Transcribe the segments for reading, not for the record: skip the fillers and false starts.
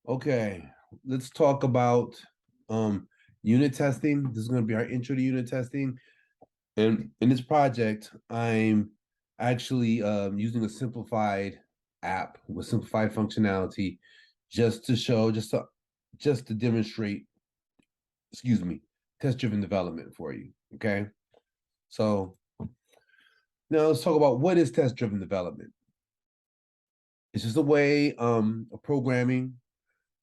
Okay, let's talk about unit testing. This is going to be our intro to unit testing. And in this project, I'm actually using a simplified app with simplified functionality just to show, just to demonstrate, excuse me, test-driven development for you. Okay. So now let's talk about what is test-driven development. It's just a way of programming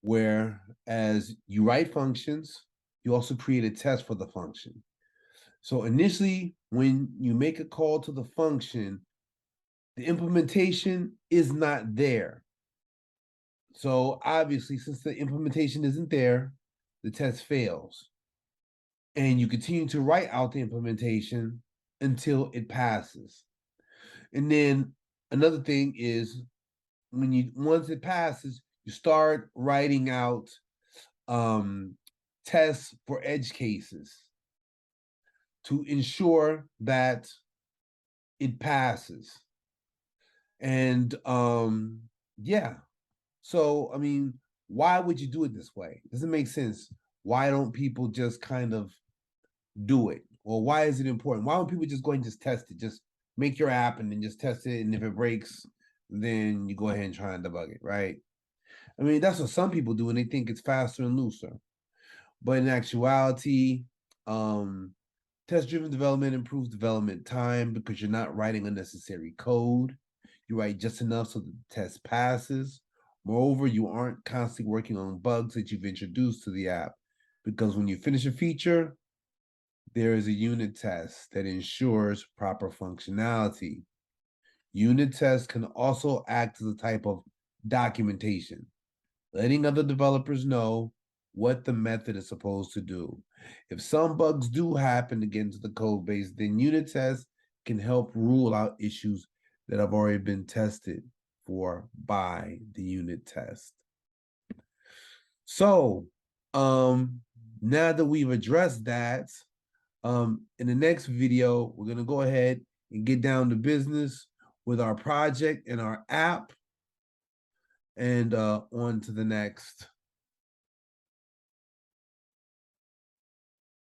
where as you write functions, you also create a test for the function. So initially, when you make a call to the function, the implementation is not there. So obviously, since the implementation isn't there, the test fails. And you continue to write out the implementation until it passes. And then another thing is once it passes, you start writing out tests for edge cases to ensure that it passes. And yeah. So I mean, why would you do it this way? Doesn't make sense. Why don't people just kind of do it? Or why is it important? Why don't people just go ahead and just test it? Just make your app and then just test it. And if it breaks, then you go ahead and try and debug it, right? I mean, that's what some people do, and they think it's faster and looser. But in actuality, test-driven development improves development time because you're not writing unnecessary code. You write just enough so that the test passes. Moreover, you aren't constantly working on bugs that you've introduced to the app because when you finish a feature, there is a unit test that ensures proper functionality. Unit tests can also act as a type of documentation, letting other developers know what the method is supposed to do. If some bugs do happen against the code base, then unit tests can help rule out issues that have already been tested for by the unit test. So, now that we've addressed that, in the next video, we're going to go ahead and get down to business with our project and our app and on to the next